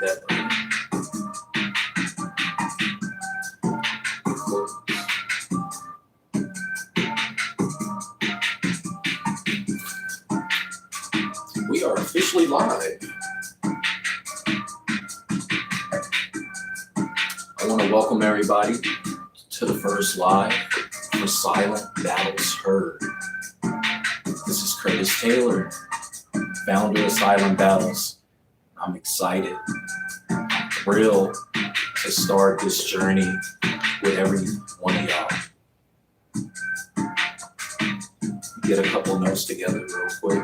that button. We are officially live. I want to welcome everybody to the first live for Silent Battles Heard. This is Curtis Taylor, founder of Silent Battles. I'm excited, thrilled to start this journey with every one of y'all. Get a couple notes together real quick.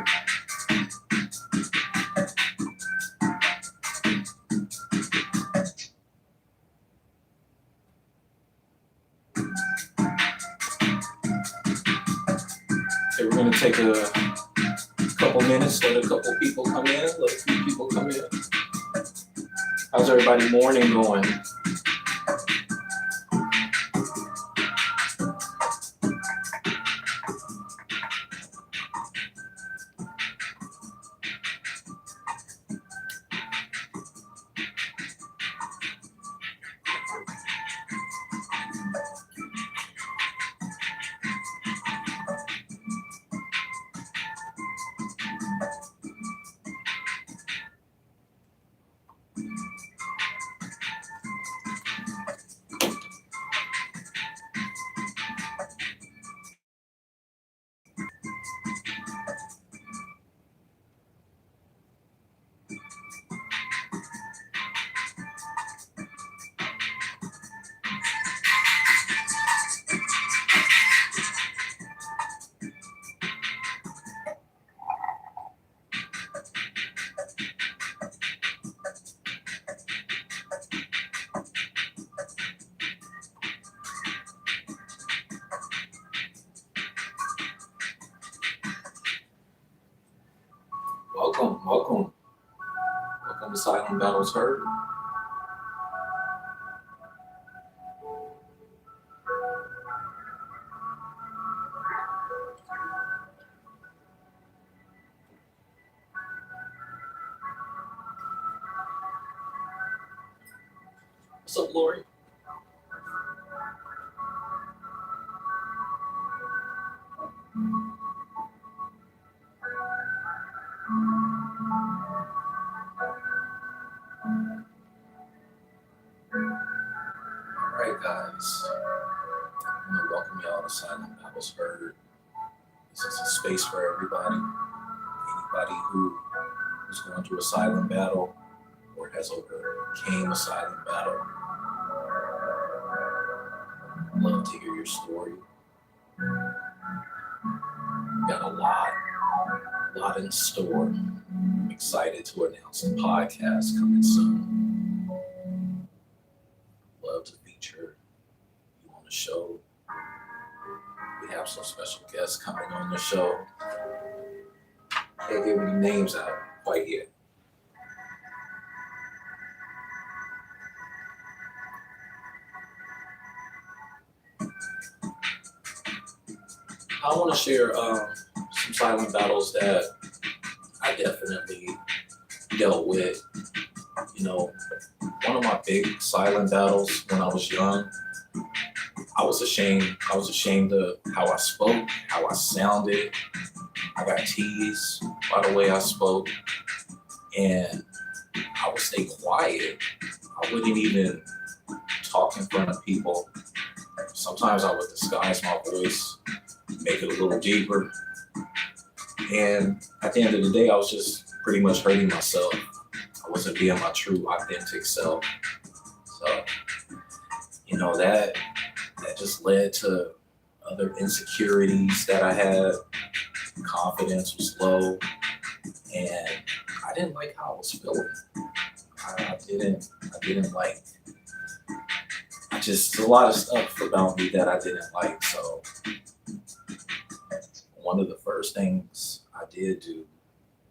Okay, we're gonna take a couple minutes, let a couple people come in, let a few people come in. How's everybody morning going? Welcome to Silent Battles Heard. What's up, Lori? Alright guys, I'm going to welcome y'all to Silent Battles Heard. This is a space for everybody. Anybody who's going through a silent battle or has overcame a silent battle. I'd love to hear your story. We've got a lot in store. I'm excited to announce the podcast coming soon. Love to feature you on the show. We have some special guests coming on the show. Can't give any names out quite yet. I want to share some silent battles that I definitely dealt with. You know, one of my big silent battles when I was young, I was ashamed of how I spoke, how I sounded. I got teased by the way I spoke, and I would stay quiet. I wouldn't even talk in front of people. Sometimes I would disguise my voice, make it a little deeper. And at the end of the day, I was just pretty much hurting myself. I wasn't being my true, authentic self. So, you know, that just led to other insecurities that I had. Confidence was low, and I didn't like how I was feeling. I didn't like. Just a lot of stuff about me that I didn't like. So one of the first things I did do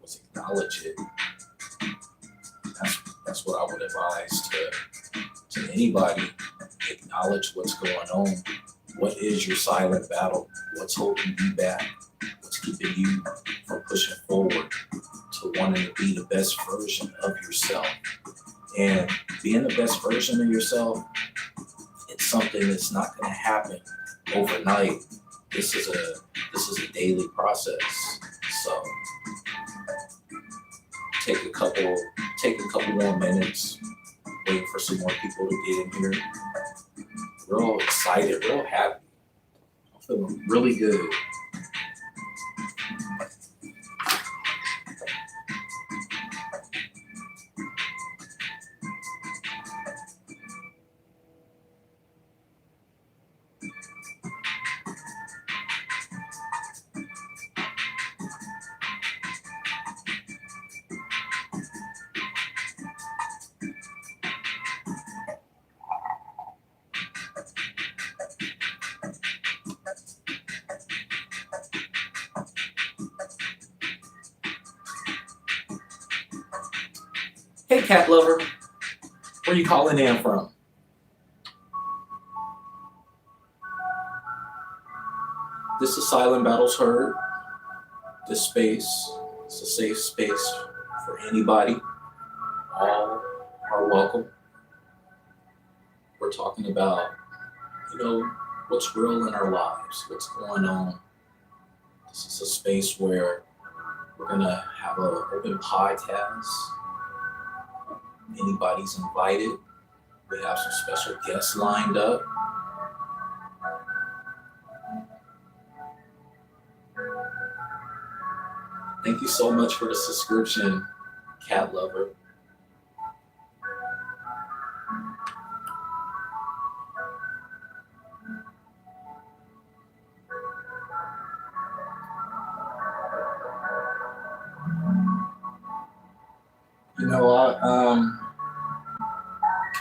was acknowledge it. That's what I would advise to anybody. Acknowledge what's going on. What is your silent battle? What's holding you back? What's keeping you from pushing forward to wanting to be the best version of yourself? And being the best version of yourself, it's something that's not going to happen overnight. This is a daily process. So take a couple take a couple more minutes, wait for some more people to get in here. Real excited, real happy. I'm feeling really good. Hey, cat lover, where you calling in from? This is Silent Battles Heard. This space is a safe space for anybody. All are welcome. We're talking about, what's real in our lives, what's going on. This is a space where we're gonna have an open podcast. Anybody's invited. We have some special guests lined up. Thank you so much for the subscription, cat lover.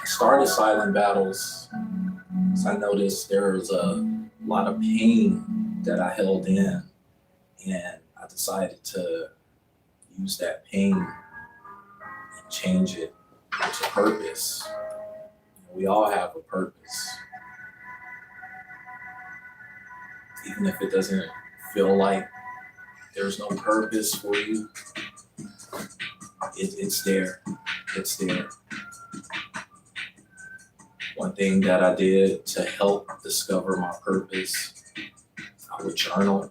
I started Silent Battles because I noticed there was a lot of pain that I held in, and I decided to use that pain and change it to purpose. We all have a purpose, even if it doesn't feel like there's no purpose for you. It's there. It's there. One thing that I did to help discover my purpose, I would journal.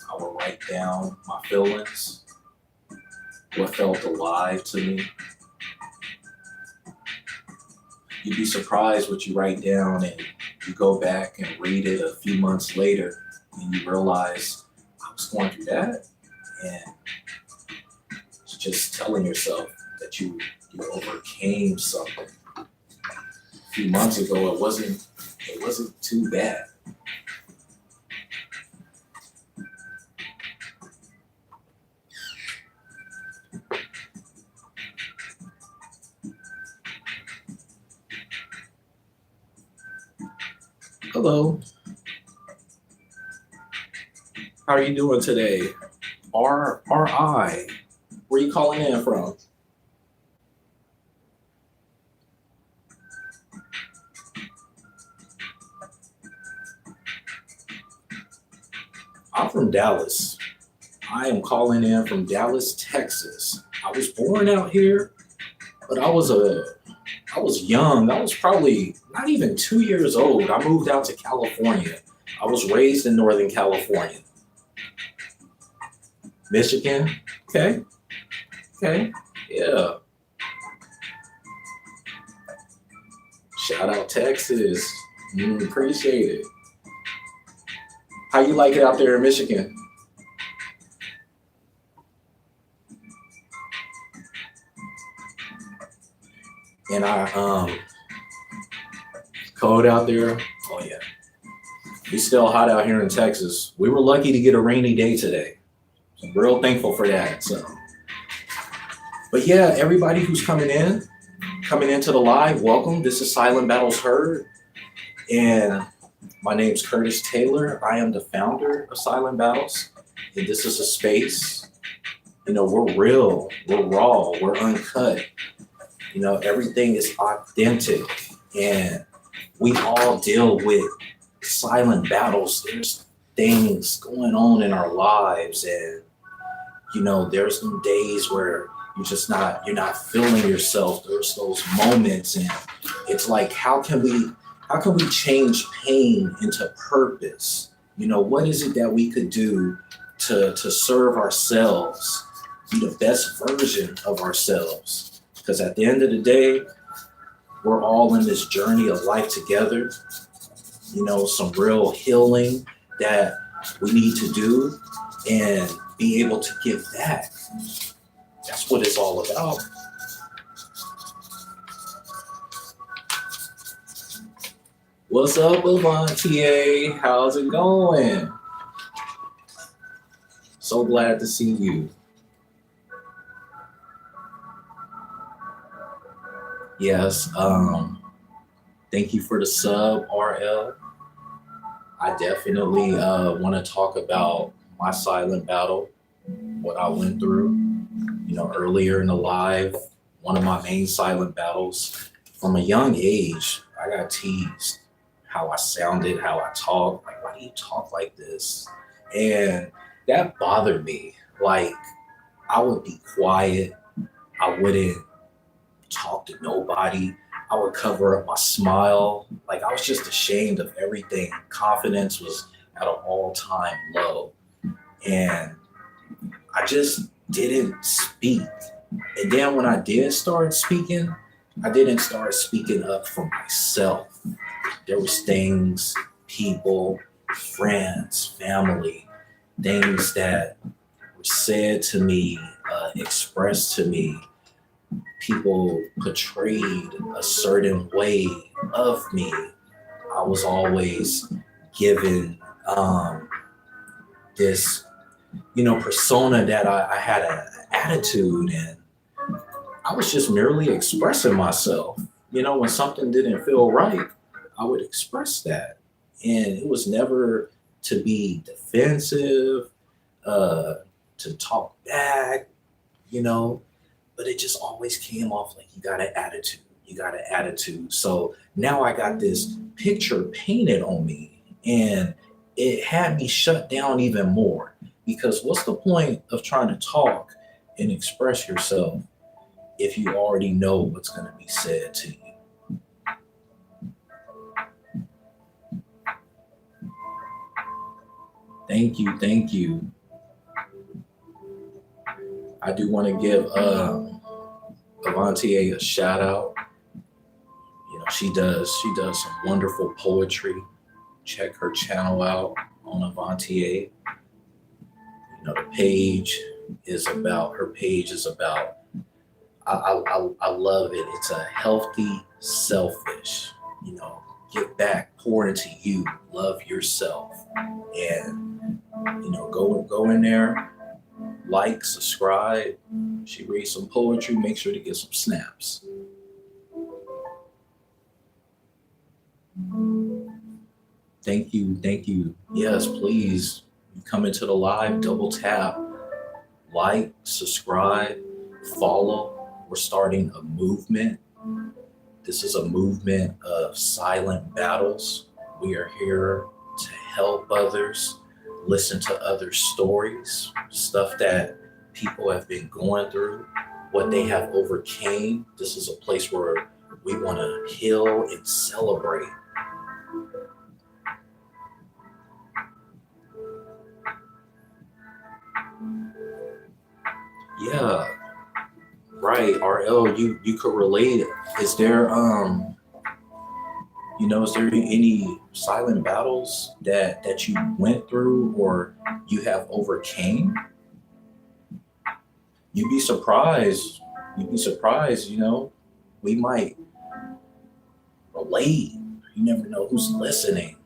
I would write down my feelings, what felt alive to me. You'd be surprised what you write down, and you go back and read it a few months later and you realize I was going through that, and it's just telling yourself that you overcame something. A few months ago, it wasn't too bad. Hello. How are you doing today? RI. Where are you calling in from? I'm from Dallas. I am calling in from Dallas, Texas. I was born out here, but I was young. I was probably not even 2 years old. I moved out to California. I was raised in Northern California. Michigan. Okay. Yeah. Shout out Texas. Appreciate it. How you like it out there in Michigan? And cold out there. Oh yeah. It's still hot out here in Texas. We were lucky to get a rainy day today. So I'm real thankful for that. But yeah, everybody who's coming into the live, welcome. This is Silent Battles Heard. And my name's Curtis Taylor. I am the founder of Silent Battles. And this is a space, we're real, we're raw, we're uncut. Everything is authentic. And we all deal with silent battles. There's things going on in our lives. And, there's some days where you're not feeling yourself. There's those moments, and it's like, how can we change pain into purpose? What is it that we could do to serve ourselves, be the best version of ourselves? Because at the end of the day, we're all in this journey of life together. Some real healing that we need to do and be able to give back. That's what it's all about. What's up, Avantier? How's it going? So glad to see you. Yes, thank you for the sub, RL. I definitely want to talk about my silent battle, what I went through. Earlier in the live, one of my main silent battles from a young age, I got teased how I sounded, how I talked. Like, why do you talk like this? And that bothered me. Like, I would be quiet. I wouldn't talk to nobody. I would cover up my smile. Like, I was just ashamed of everything. Confidence was at an all-time low. And I just didn't speak. And then when I did start speaking, I didn't start speaking up for myself. There was things, people, friends, family, things that were said to me, expressed to me. People portrayed a certain way of me. I was always given this, persona that I had an attitude, and I was just merely expressing myself. When something didn't feel right, I would express that. And it was never to be defensive, to talk back, you know, but it just always came off like you got an attitude. You got an attitude. So now I got this picture painted on me, and it had me shut down even more, because what's the point of trying to talk and express yourself if you already know what's going to be said to you? Thank you, thank you. I do want to give Avanti a shout out. She does some wonderful poetry. Check her channel out on Avanti. The page is about her page is about. I love it. It's a healthy, selfish. Give back, pour into you, love yourself, and go in there, like, subscribe. She reads some poetry. Make sure to get some snaps. Thank you, thank you. Yes, please. You come into the live, double tap, like, subscribe, follow. We're starting a movement. This is a movement of silent battles. We are here to help others, listen to other stories, stuff that people have been going through, what they have overcame. This is a place where we want to heal and celebrate. Yeah, right. RL, you could relate. Is there is there any silent battles that you went through or you have overcame? You'd be surprised. You'd be surprised, we might relate. You never know who's listening.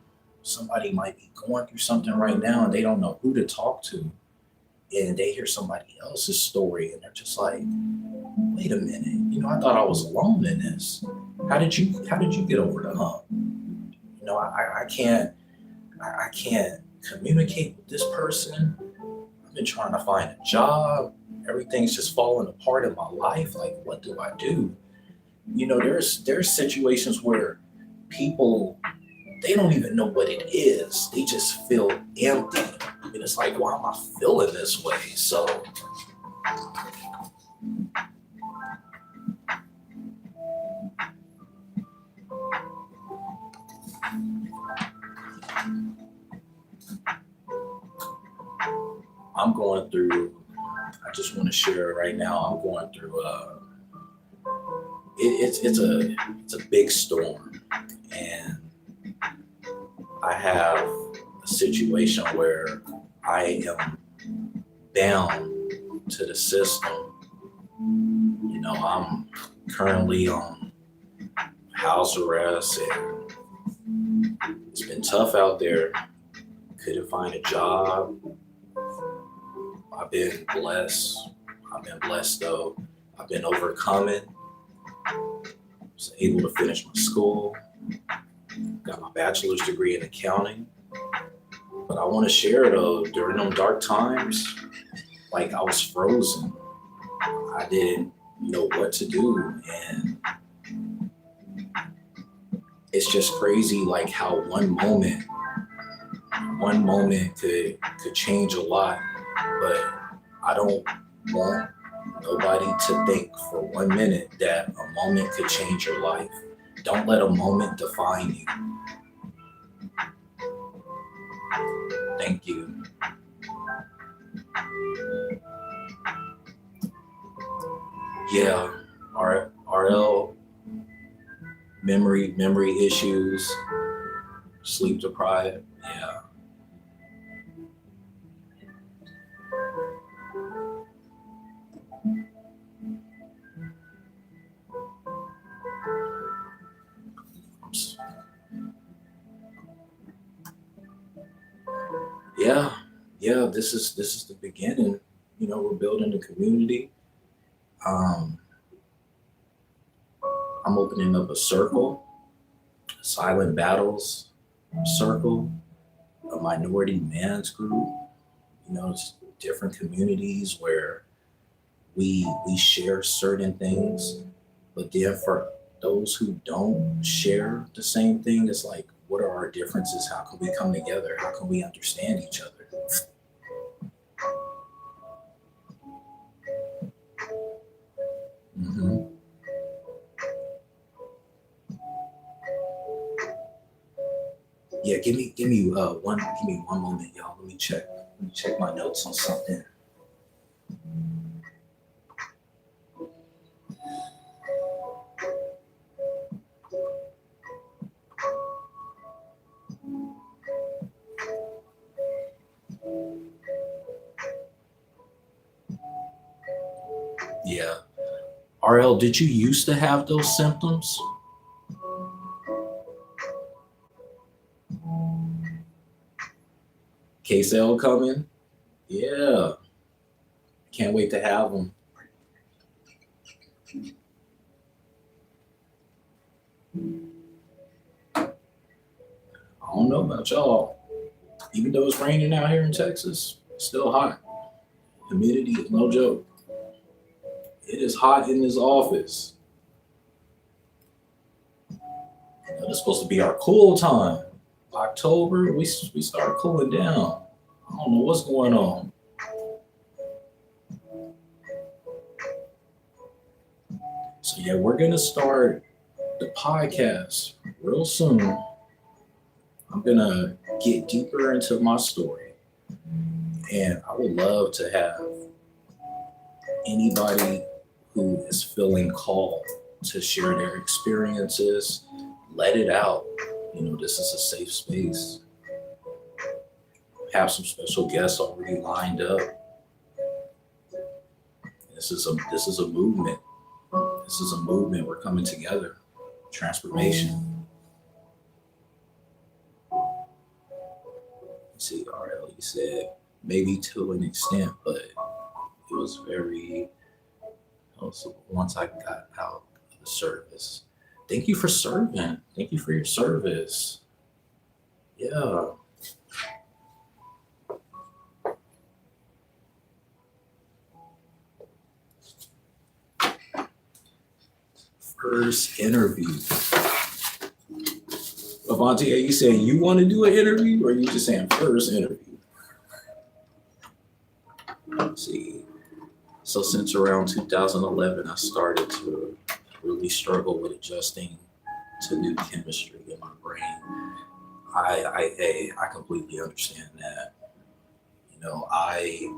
Somebody might be going through something right now and they don't know who to talk to. And they hear somebody else's story and they're just like, wait a minute, I thought I was alone in this. How did you get over the hump? I can't communicate with this person. I've been trying to find a job. Everything's just falling apart in my life. Like, what do I do? There's situations where people, they don't even know what it is. They just feel empty. And it's like, why am I feeling this way? So I'm going through, I just want to share right now, I'm going through, it's a big storm. And I have a situation where I am bound to the system. You know, I'm currently on house arrest and it's been tough out there. Couldn't find a job. I've been blessed. I've been blessed though. I've been overcoming. Was able to finish my school. Got my bachelor's degree in accounting. But I want to share though, during them dark times, like I was frozen. I didn't know what to do. And it's just crazy like how one moment could change a lot. But I don't want nobody to think for 1 minute that a moment could change your life. Don't let a moment define you. Thank you. Yeah, RL, memory issues, sleep deprived. Yeah. Yeah, this is the beginning. You know, we're building a community. Um, I'm opening up a circle, Silent Battles circle, a minority man's group. You know, it's different communities where we share certain things, but then for those who don't share the same thing, it's like, what are our differences? How can we come together? How can we understand each other? hmm Yeah, give me one moment, y'all. Let me check my notes on something. Yeah. RL, did you used to have those symptoms? KCL coming? Yeah. Can't wait to have them. I don't know about y'all. Even though it's raining out here in Texas, it's still hot. Humidity is no joke. It is hot in this office. You know, it's supposed to be our cool time. October, we start cooling down. I don't know what's going on. So yeah, we're gonna start the podcast real soon. I'm gonna get deeper into my story, and I would love to have anybody who is feeling called to share their experiences, let it out. You know, this is a safe space. Have some special guests already lined up. This is a movement. This is a movement. We're coming together. Transformation. Let's see, RL, you said maybe to an extent, but it was very also once I got out of the service. Thank you for serving. Thank you for your service. Yeah. First interview. Avante, are you saying you want to do an interview or are you just saying first interview? Let's see. So since around 2011, I started to really struggle with adjusting to new chemistry in my brain. I completely understand that. You know, I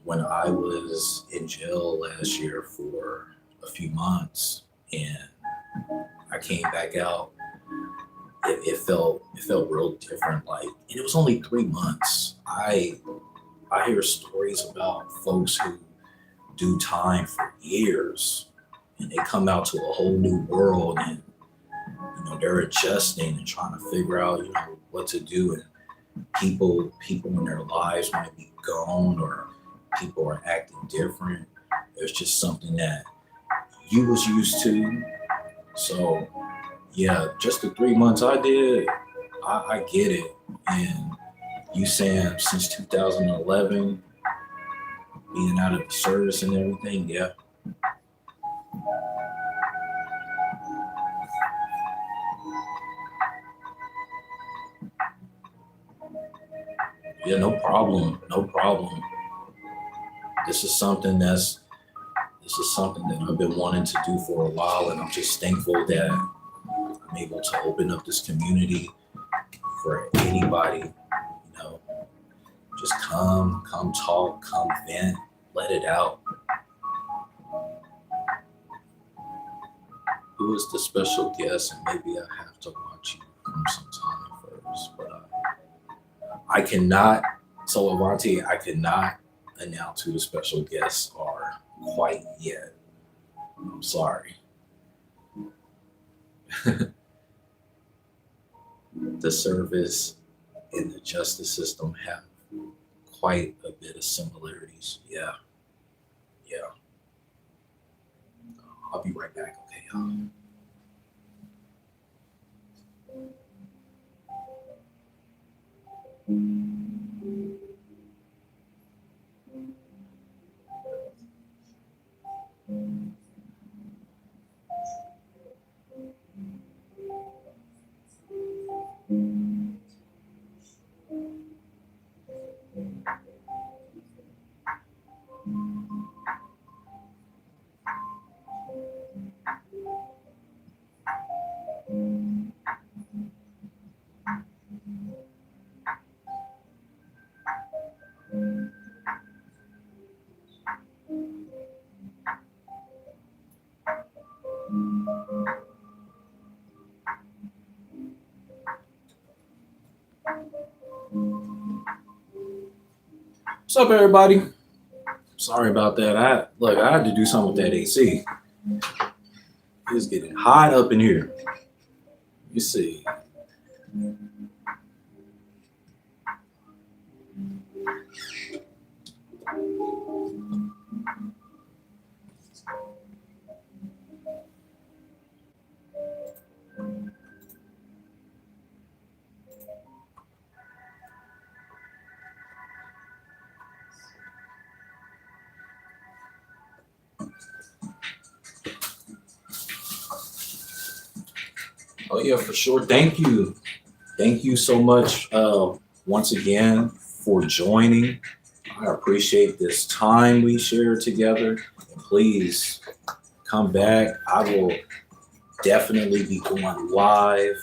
when I was in jail last year for a few months and I came back out, it felt real different. Like, and it was only 3 months. I hear stories about folks who do time for years and they come out to a whole new world and they're adjusting and trying to figure out what to do, and people in their lives might be gone or people are acting different. There's just something that you was used to. So yeah, just the 3 months I did, I get it. And you saying since 2011 being out of the service and everything, yeah. Yeah, no problem, no problem. This is something that's this is something that I've been wanting to do for a while, and I'm just thankful that I'm able to open up this community for anybody. Just come talk, come vent, let it out. Who is the special guest? And maybe I have to watch you from some time first, but I cannot. So Avanti, I cannot announce who the special guests are quite yet. I'm sorry. The service and the justice system have quite a bit of similarities. Yeah, yeah. I'll be right back. Okay, y'all. What's up, everybody? Sorry about that. I had to do something with that AC. It's getting hot up in here. You see. Oh yeah, for sure. Thank you so much once again for joining. I appreciate this time we shared together. And please come back. I will definitely be going live.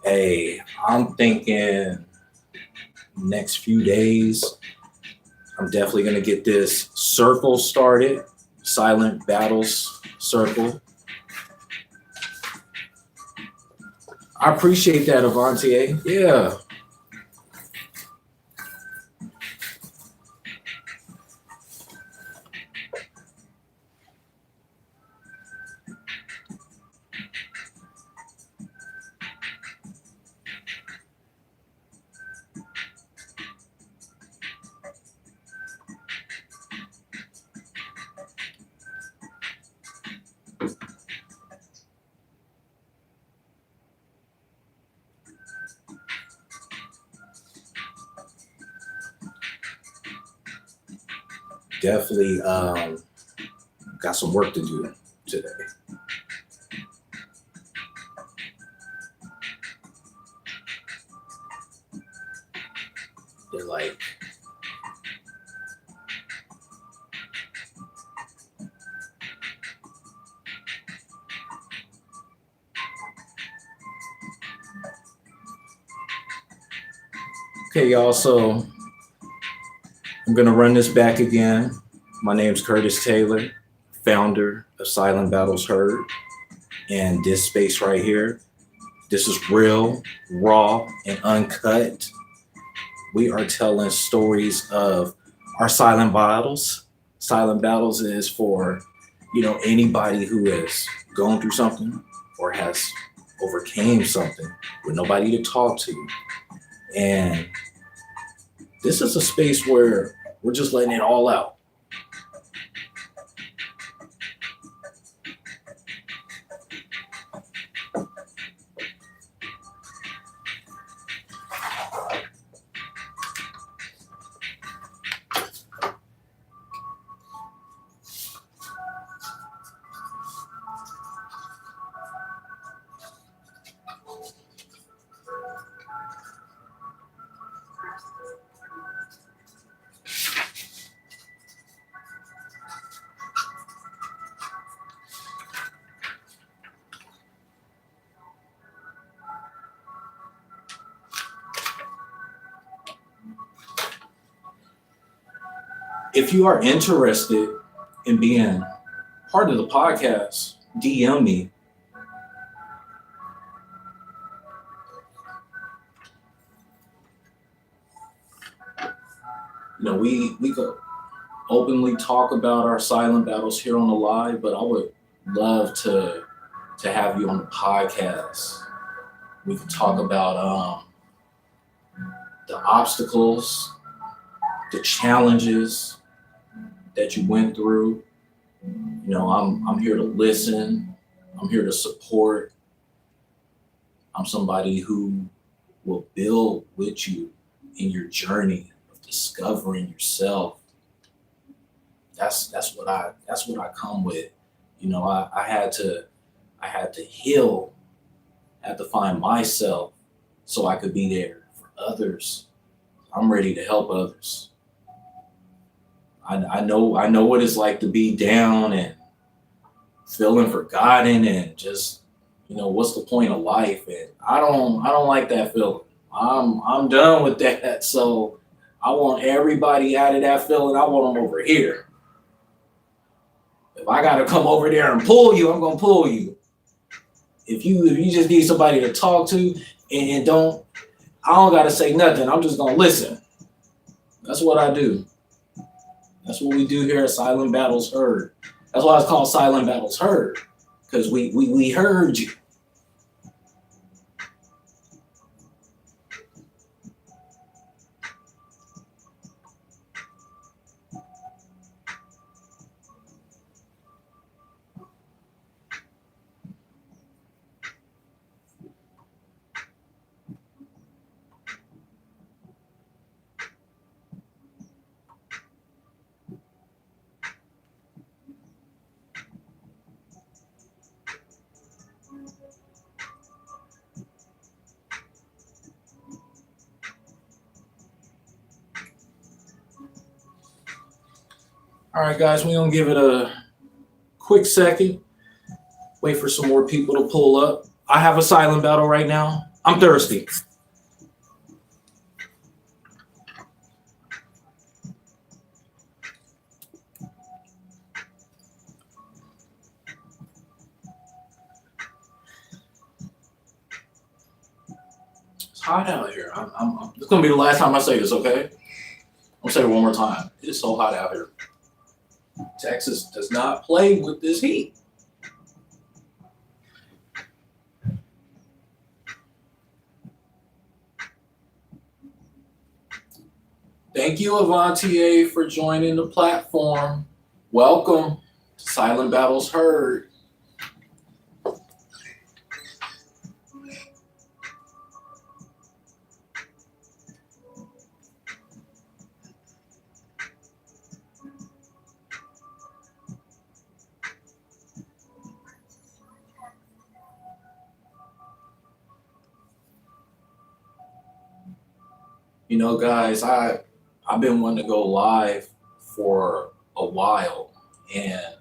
Hey, I'm thinking next few days. I'm definitely gonna get this circle started. Silent Battles Circle. I appreciate that, Avanti. Yeah. Definitely got some work to do today. They're like, Okay, y'all. So I'm gonna run this back again. My name's Curtis Taylor, founder of Silent Battles Heard, and this space right here. This is real, raw, and uncut. We are telling stories of our silent battles. Silent battles is for, anybody who has gone through something or has overcame something with nobody to talk to. And this is a space where we're just letting it all out. If you are interested in being part of the podcast, DM me. We could openly talk about our silent battles here on the live, but I would love to have you on the podcast. We could talk about the obstacles, the challenges that you went through. I'm here to listen. I'm here to support. I'm somebody who will build with you in your journey of discovering yourself. That's what I come with. I had to heal, had to find myself so I could be there for others. I'm ready to help others. I know what it's like to be down and feeling forgotten and just, what's the point of life? And I don't like that feeling. I'm done with that. So I want everybody out of that feeling. I want them over here. If I gotta come over there and pull you, I'm gonna pull you. If you just need somebody to talk to and I don't gotta say nothing. I'm just gonna listen. That's what I do. That's what we do here at Silent Battles Heard. That's why it's called Silent Battles Heard, because we heard you. All right, guys, we're gonna give it a quick second. Wait for some more people to pull up. I have a silent battle right now. I'm thirsty. It's hot out here. It's gonna be the last time I say this, okay? I'll say it one more time. It's so hot out here. Texas does not play with this heat. Thank you, Avantier, for joining the platform. Welcome to Silent Battles Heard. Guys, I've been wanting to go live for a while, and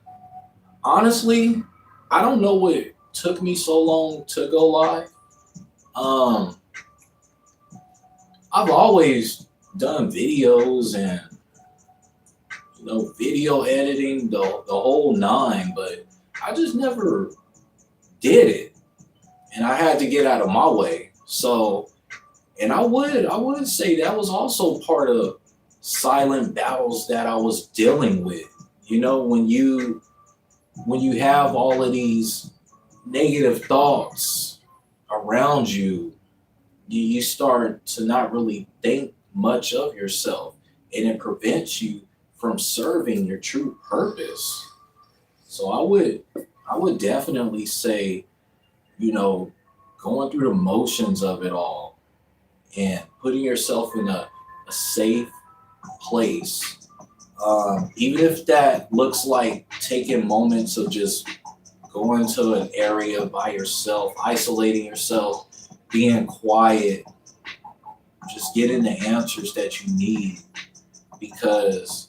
honestly, I don't know what took me so long to go live. I've always done videos and video editing, the whole nine, but I just never did it, and I had to get out of my way. So, and I would say that was also part of silent battles that I was dealing with. When you have all of these negative thoughts around you, you start to not really think much of yourself, and it prevents you from serving your true purpose. So I would definitely say, you know, going through the motions of it all and putting yourself in a safe place, even if that looks like taking moments of just going to an area by yourself, isolating yourself, being quiet, just getting the answers that you need. Because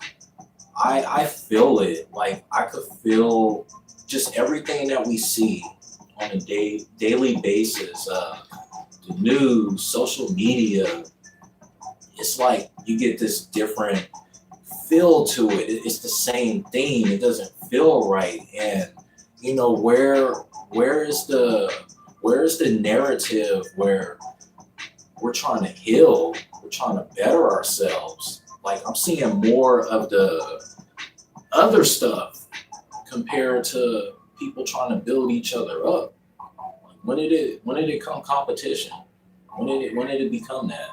I feel it. Like I could feel just everything that we see on a daily basis. The news, social media. It's like you get this different feel to it. It's the same thing. It doesn't feel right. And where is the narrative where we're trying to heal, we're trying to better ourselves? Like I'm seeing more of the other stuff compared to people trying to build each other up. When did it come competition? When did it become that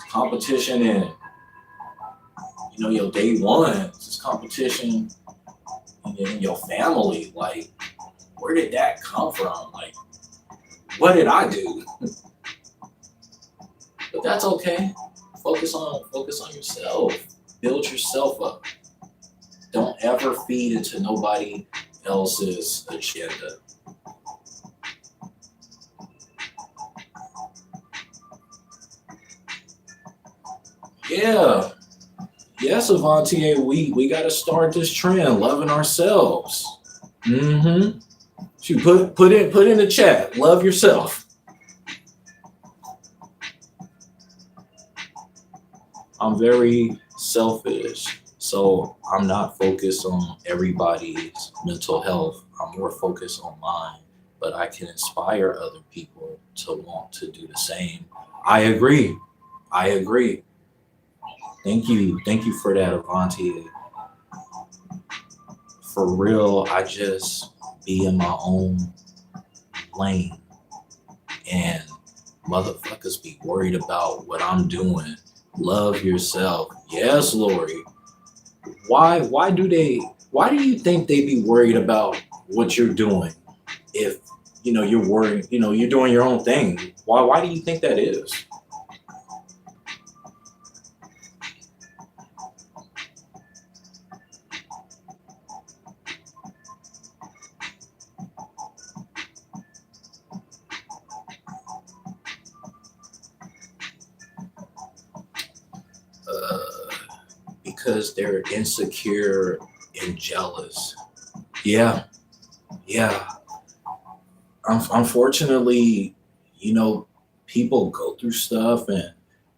competition? And your day one, it's competition in your family. Like where did that come from? Like what did I do? But that's okay. Focus on yourself. Build yourself up. Don't ever feed into nobody else's agenda. Yeah. Yes, Avantier, we gotta start this trend, loving ourselves. Mm-hmm. You put in the chat, love yourself. I'm very selfish, so I'm not focused on everybody's mental health. I'm more focused on mine, but I can inspire other people to want to do the same. I agree. I agree. Thank you for that, Avanti. For real, I just be in my own lane, and motherfuckers be worried about what I'm doing. Love yourself. Yes, Lori. Why do you think they be worried about what you're doing if you're worried, you're doing your own thing? Why do you think that is? Uh, because they're insecure and jealous. Yeah, yeah. Unfortunately, you know, people go through stuff and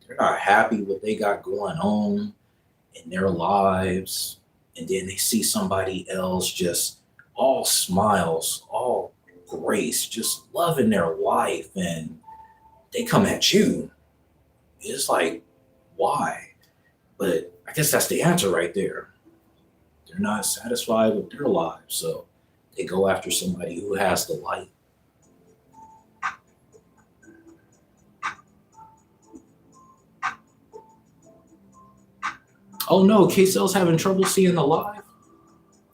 they're not happy what they got going on in their lives, and then they see somebody else just all smiles, all grace, just loving their life, and they come at you. It's like, why? But I guess that's the answer right there. They're not satisfied with their lives, so they go after somebody who has the light. Oh no, K-Cell's having trouble seeing the live.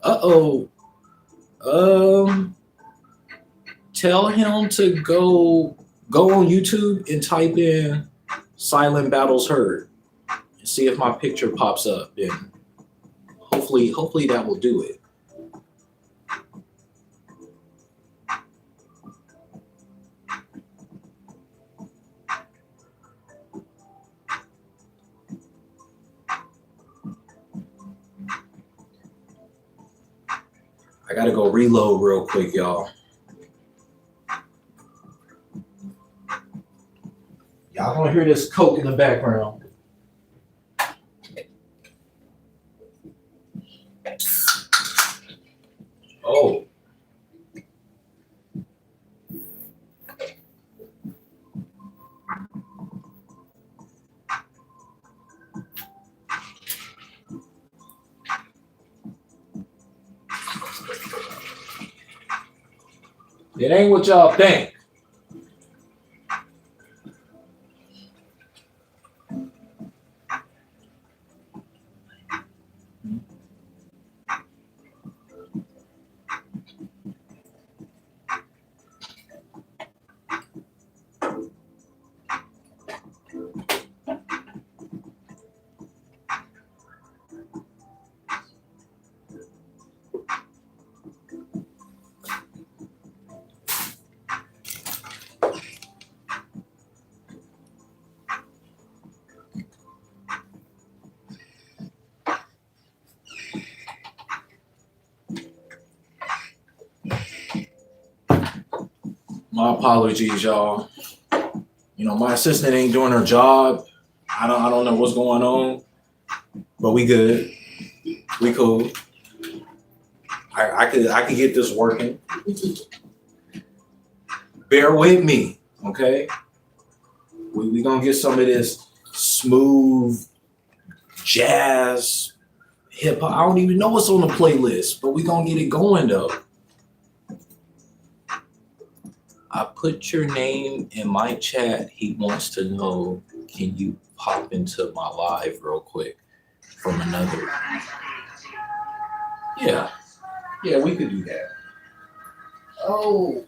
Uh-oh. Um, Tell him to go on YouTube and type in "Silent Battles Heard" and see if my picture pops up. And hopefully that will do it. I gotta go reload real quick, y'all. Y'all gonna hear this Coke in the background. Oh. It ain't what y'all think. My apologies, y'all. You know, my assistant ain't doing her job. I don't know what's going on, but we good. We cool. I could get this working. Bear with me, okay? We gonna get some of this smooth jazz, hip hop. I don't even know what's on the playlist, but we gonna get it going though. I put your name in my chat. He wants to know, can you pop into my live real quick from another? Yeah, we could do that. Oh.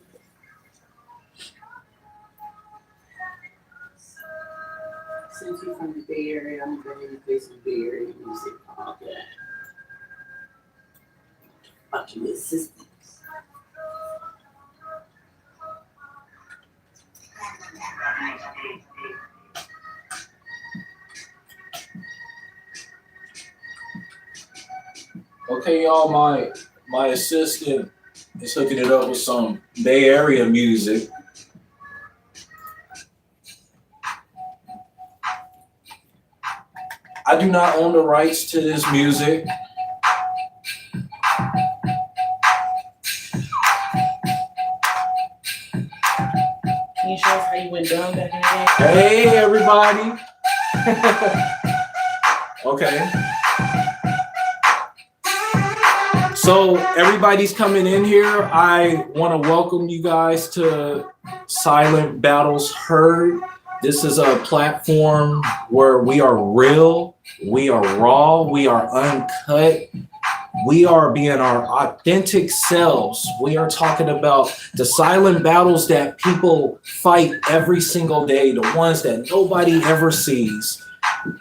Since you're from the Bay Area, I'm going to play some Bay Area music. Okay. Fuck you, assistants. Okay, y'all, my assistant is hooking it up with some Bay Area music. I do not own the rights to this music. Can you show us how you went down back in the day? Hey, everybody. Okay. So everybody's coming in here. I want to welcome you guys to Silent Battles Heard. This is a platform where we are real, we are raw, we are uncut. We are being our authentic selves. We are talking about the silent battles that people fight every single day, the ones that nobody ever sees.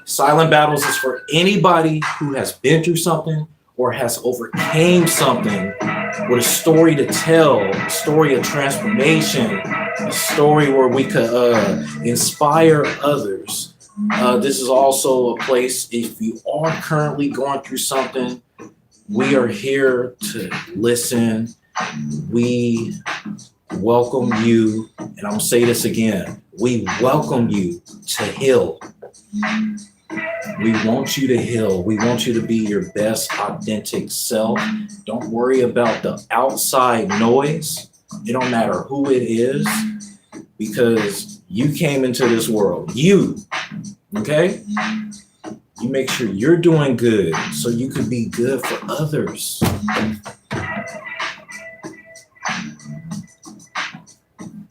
Silent battles is for anybody who has been through something or has overcame something with a story to tell, a story of transformation, a story where we could inspire others. This is also a place, if you are currently going through something, we are here to listen. We welcome you, and I'm gonna say this again, we welcome you to heal. We want you to heal. We want you to be your best authentic self. Don't worry about the outside noise. It don't matter who it is, because you came into this world. You, okay? You make sure you're doing good so you can be good for others.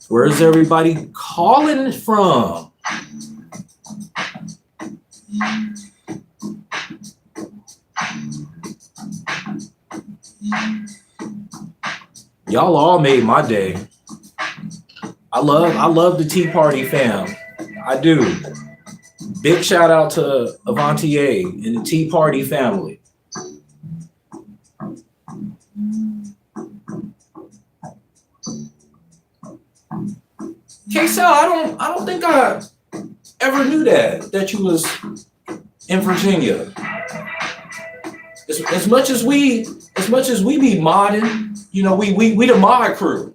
Where's everybody calling from? Y'all all made my day. I love the Tea Party fam. I do. Big shout out to Avantier and the Tea Party family. K-Cell, I don't think I ever knew that you was in Virginia. As much as we be modding, you know, we the mod crew.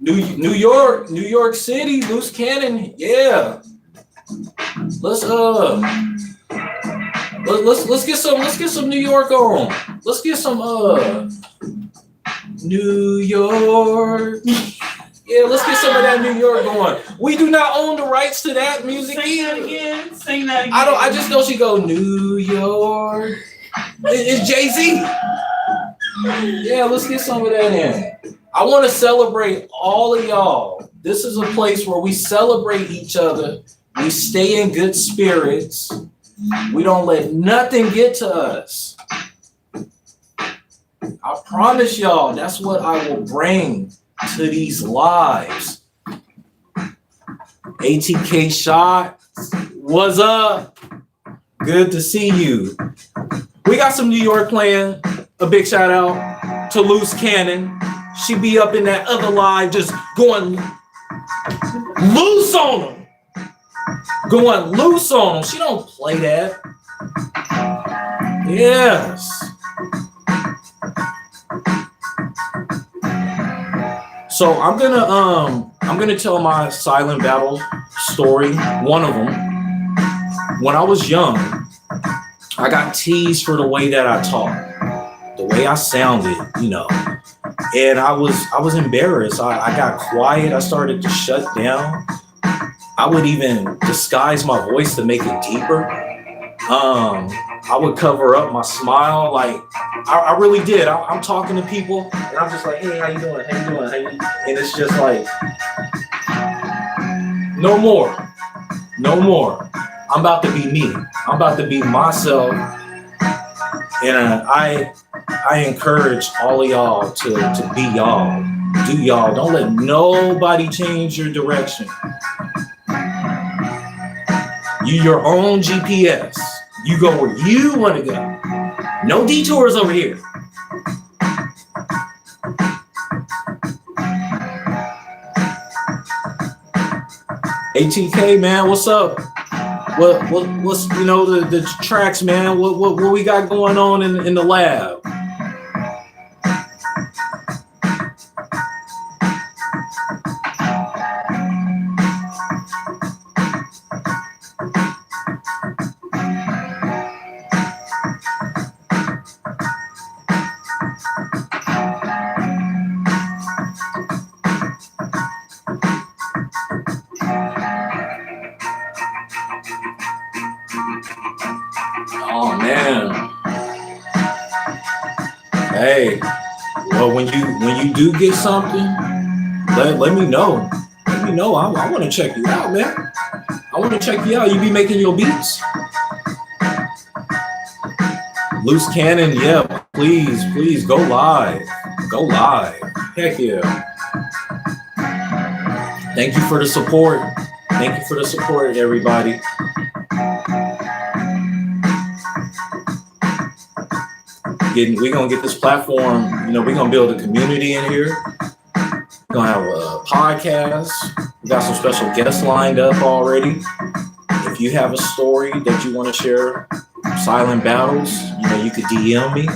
New York City, Loose Cannon, yeah. Let's get some New York on. Let's get some New York. Yeah, let's get some of that New York going. We do not own the rights to that music either. Sing that again. I just know she go New York. It's Jay-Z. Yeah, let's get some of that in. I want to celebrate all of y'all. This is a place where we celebrate each other. We stay in good spirits. We don't let nothing get to us. I promise y'all, that's what I will bring to these lives. ATK Shot, what's up? Good to see you. We got some New York playing. A big shout out to Loose Cannon. She be up in that other live just going loose on them. Going loose on them. She don't play that. Yes. So I'm gonna tell my silent battle story. One of them. When I was young, I got teased for the way that I talk, the way I sounded, you know. And I was embarrassed. I got quiet. I started to shut down. I would even disguise my voice to make it deeper. I would cover up my smile. Like I really did. I'm talking to people and I'm just like, hey, how you doing? How you doing? And it's just like, no more. No more. I'm about to be me. I'm about to be myself. And I encourage all of y'all to be y'all. Do y'all. Don't let nobody change your direction. You your own GPS. You go where you want to go. No detours over here. ATK, man, what's up? What's you know the tracks, man? What we got going on in the lab? Oh man. Hey, well when you do get something, let me know. Let me know. I want to check you out, man. I want to check you out. You be making your beats. Loose Cannon, yeah. Please go live. Go live. Heck yeah. Thank you for the support. Thank you for the support, everybody. We're gonna get this platform, you know, we're gonna build a community in here. We're gonna have a podcast. We got some special guests lined up already. If you have a story that you want to share, silent battles, you know, you could DM me.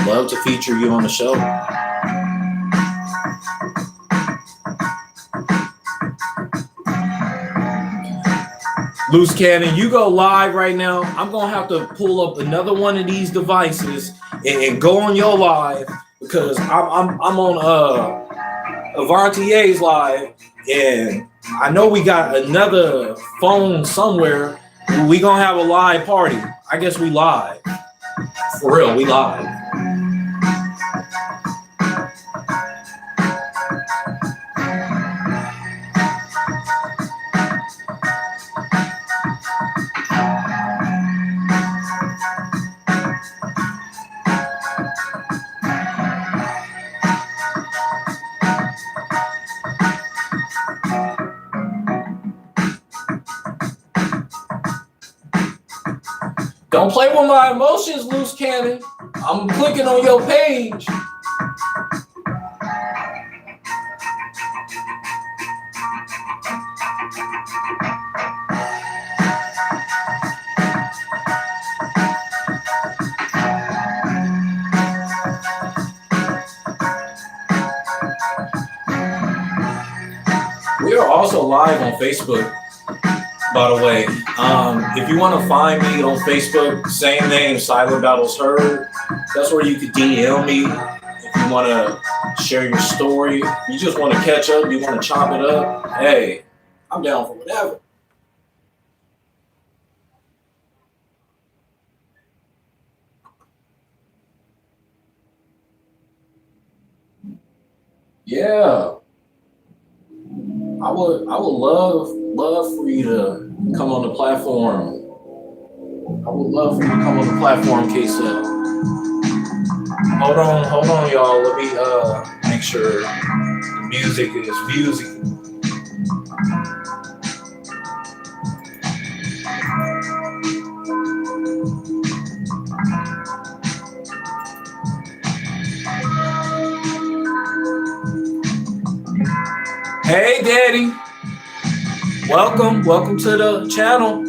Love to feature you on the show. Loose Cannon, you go live right now. I'm gonna have to pull up another one of these devices and go on your live because I'm on Avantier's live, and I know we got another phone somewhere. We gonna have a live party. I guess we live. For real, we live. Don't play with my emotions, Loose Cannon. I'm clicking on your page. live on Facebook, by the way. If you want to find me on Facebook, same name, Silent Battles Heard. That's where you could DM me if you want to share your story. You just want to catch up, you want to chop it up. Hey, I'm down for whatever. Yeah, I would love for you to come on the platform. I would love for you to come on the platform, K-Cell. Hold on, y'all. Let me make sure the music is music. Hey, Daddy. Welcome to the channel.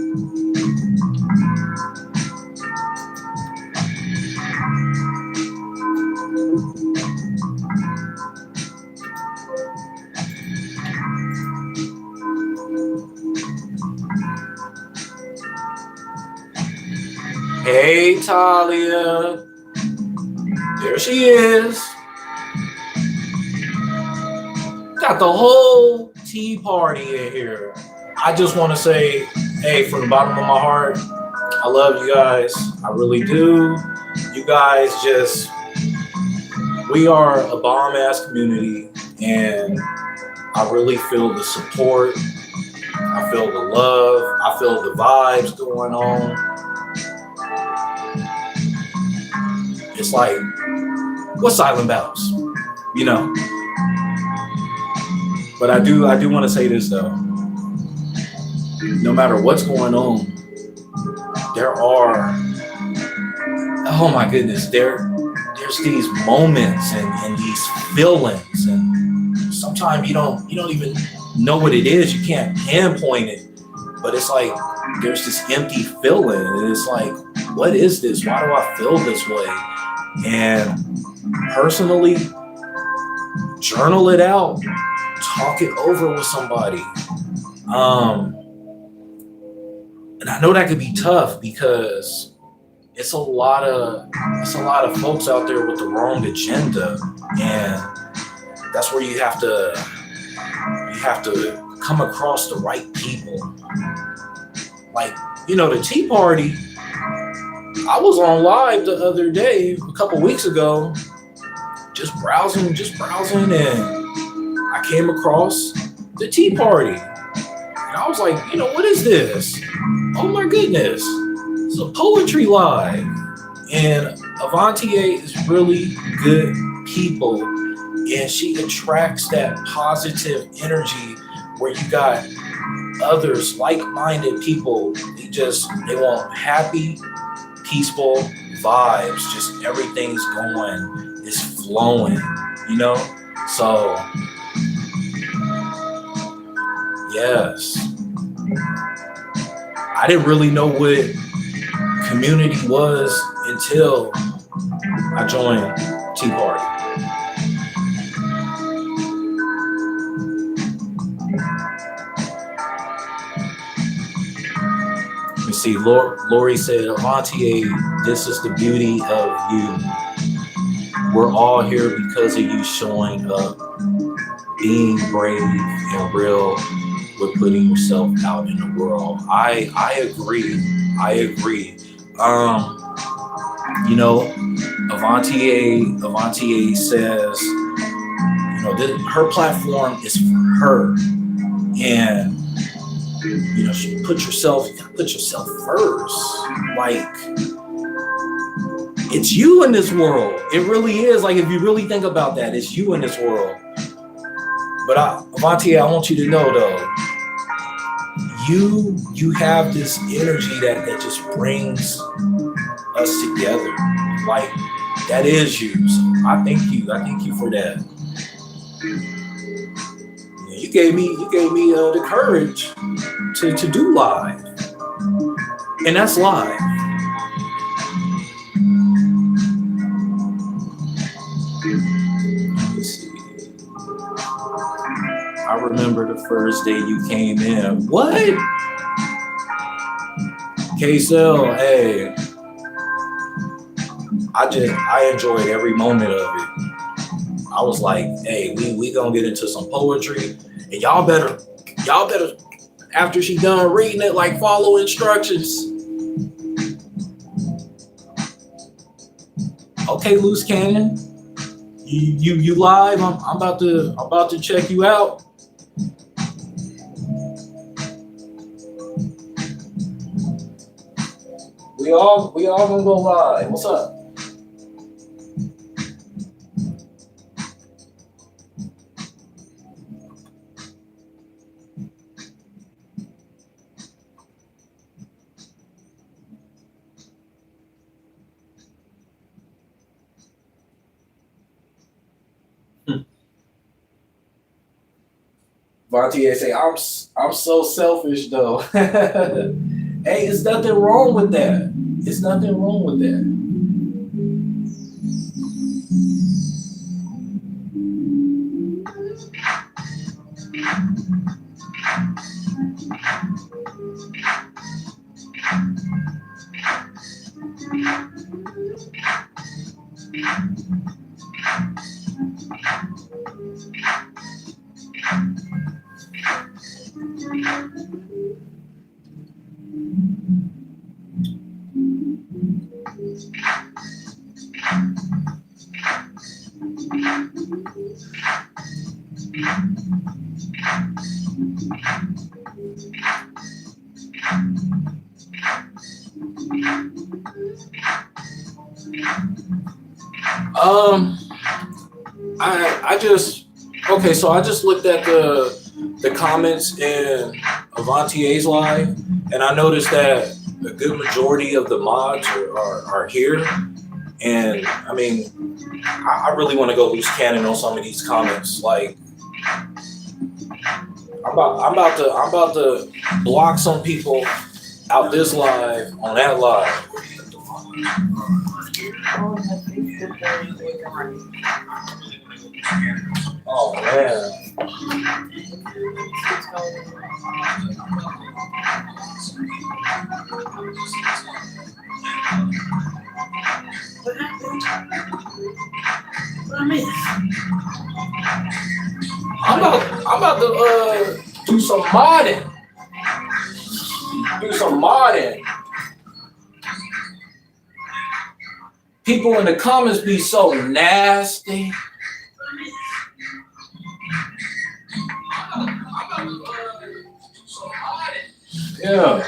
Hey, Talia. There she is. Got the whole tea party in here. I just want to say, hey, from the bottom of my heart, I love you guys. I really do. You guys we are a bomb ass community, and I really feel the support. I feel the love. I feel the vibes going on. It's like, what Silent Battles? You know? But I do want to say this though. No matter what's going on, there are, oh my goodness, there's these moments and these feelings, and sometimes you don't even know what it is. You can't pinpoint it, but it's like there's this empty feeling, and it's like, what is this? Why do I feel this way? And personally, journal it out. Talk it over with somebody. And I know that could be tough because it's a lot of folks out there with the wrong agenda, and that's where you have to come across the right people. Like, the Tea Party. I was on live the other day, a couple weeks ago, just browsing, and I came across the Tea Party. And I was like, what is this? Oh my goodness. It's a poetry live. And Avantier is really good people. And she attracts that positive energy where you got others, like-minded people. They want happy, peaceful vibes. Just everything's going, it's flowing, So, yes. I didn't really know what community was until I joined Tea Party. You see, Lori said, Avantier, this is the beauty of you. We're all here because of you showing up, being brave and real with putting yourself out in the world. I agree. Avantier says, her platform is for her. And, she put yourself first. Like, it's you in this world. It really is. Like, if you really think about that, it's you in this world. But Avantier, I want you to know though, you have this energy that just brings us together. Like, that is you. So I thank you for that. You gave me the courage to do live, and that's live. Let's see. I remember the first day you came in. What? K-Cell, hey. I enjoyed every moment of it. I was like, hey, we gonna get into some poetry, and y'all better, after she done reading it, like follow instructions. Okay, Loose Cannon, you live? I'm about to check you out. We all gonna go live. What's up? Vontier say, I'm so selfish though. Hey, it's nothing wrong with that. It's nothing wrong with that. I just looked at the comments in Avantier's live, and I noticed that a good majority of the mods are here. And I mean, I really want to go loose cannon on some of these comments. Like, I'm about to block some people out this live on that live. Oh man. I'm about to do some modding. People in the comments be so nasty. Yeah.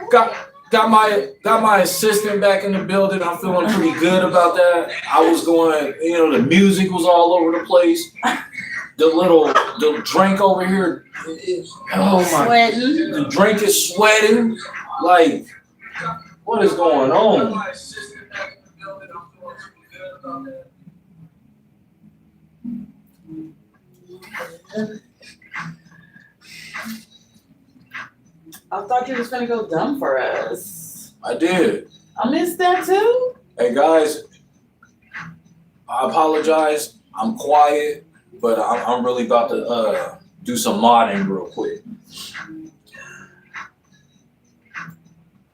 Got my assistant back in the building. I'm feeling pretty good about that. I was going, the music was all over the place. The drink over here, the drink is sweating. Like, what is going on? I thought you was gonna go dumb for us. I did. I missed that too. Hey guys, I apologize. I'm quiet, but I'm really about to do some modding real quick.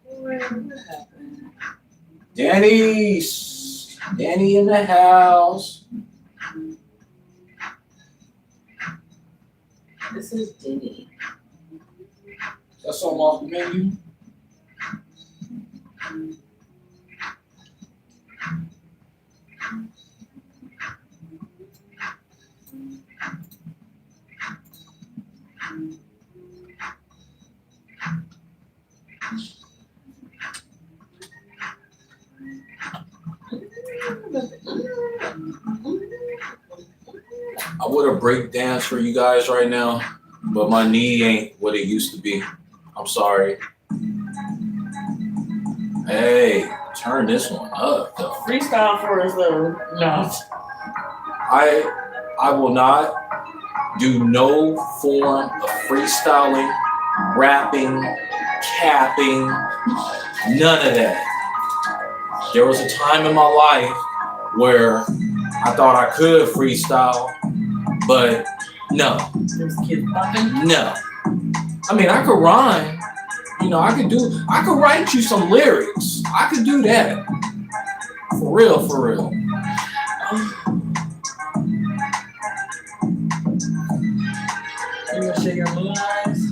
What happened? Danny in the house. This is Denny. That's something off the menu. I would have break dance for you guys right now, but my knee ain't what it used to be. I'm sorry. Hey, turn this one up though. Freestyle for us though. No. I will not do no form of freestyling, rapping, capping, none of that. There was a time in my life where I thought I could freestyle, But no, There's kids bumping. no. I mean, I could rhyme. You know, I could write you some lyrics. I could do that. For real, for real. You gonna show your moon eyes?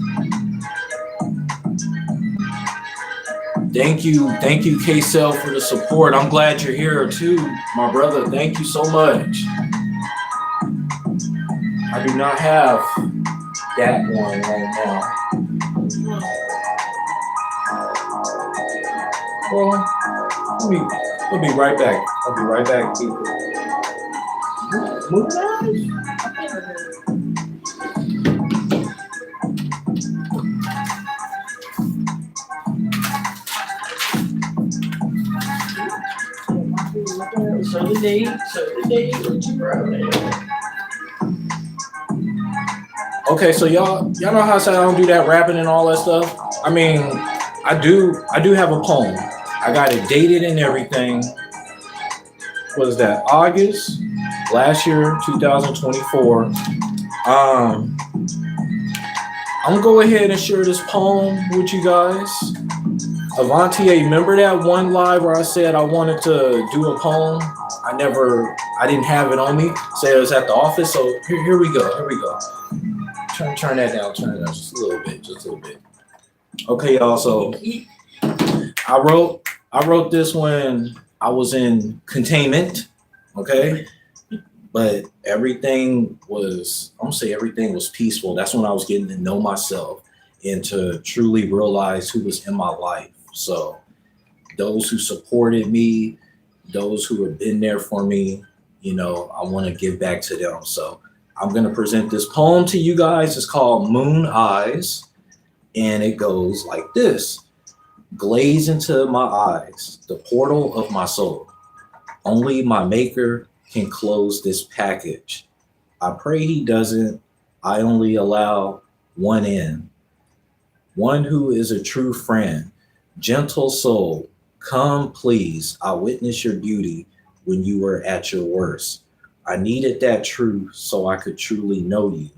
Thank you, K-Cell, for the support. I'm glad you're here too, my brother. Thank you so much. I do not have that one right now. Well, I'll be right back. I'll be right back, people. Moon eyes? Show the date. What you wrote it. Okay, so y'all know how I said I don't do that rapping and all that stuff? I mean, I do have a poem. I got it dated and everything. What is that? August last year, 2024. I'm gonna go ahead and share this poem with you guys. Avanti, remember that one live where I said I wanted to do a poem? I didn't have it on me. Say it was at the office. So here we go. Turn that down just a little bit. Okay, y'all. So I wrote this when I was in containment. Okay, but everything was peaceful. That's when I was getting to know myself and to truly realize who was in my life. So those who supported me, those who have been there for me, you know, I want to give back to them. So I'm going to present this poem to you guys. It's called Moon Eyes, and it goes like this. Glaze into my eyes, the portal of my soul. Only my maker can close this package. I pray he doesn't. I only allow one in. One who is a true friend. Gentle soul, come please. I witnessed your beauty when you were at your worst. I needed that truth so I could truly know you.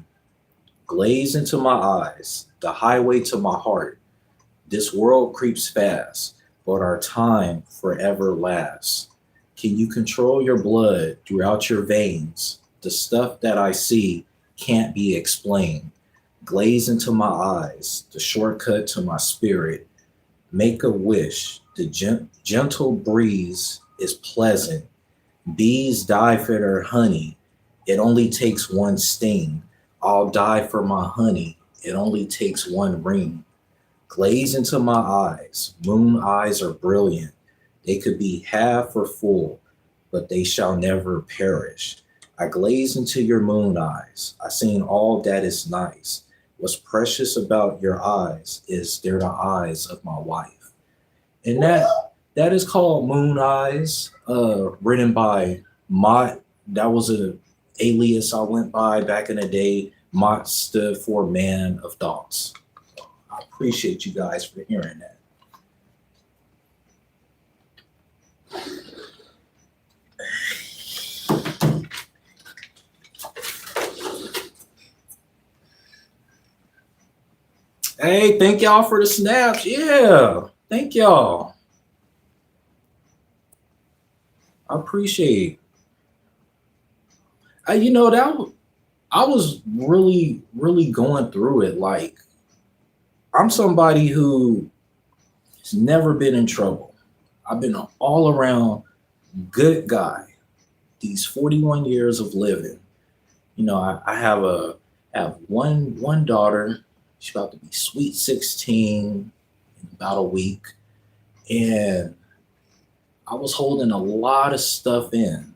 Glaze into my eyes, the highway to my heart. This world creeps fast, but our time forever lasts. Can you control your blood throughout your veins? The stuff that I see can't be explained. Glaze into my eyes, the shortcut to my spirit. Make a wish, the gentle breeze is pleasant. Bees die for their honey. It only takes one sting. I'll die for my honey. It only takes one ring. Glaze into my eyes. Moon eyes are brilliant. They could be half or full, but they shall never perish. I glaze into your moon eyes. I seen all that is nice. What's precious about your eyes is they're the eyes of my wife. And that is called Moon Eyes, written by Mott. That was an alias I went by back in the day. Mott stood for Man of Thoughts. I appreciate you guys for hearing that. Hey, thank y'all for the snaps. Yeah, thank y'all. I appreciate it. You know, I was really going through it. Like, I'm somebody who has never been in trouble. I've been an all around good guy. These 41 years of living. You know, I have one daughter. She's about to be sweet 16 in about a week. And I was holding a lot of stuff in.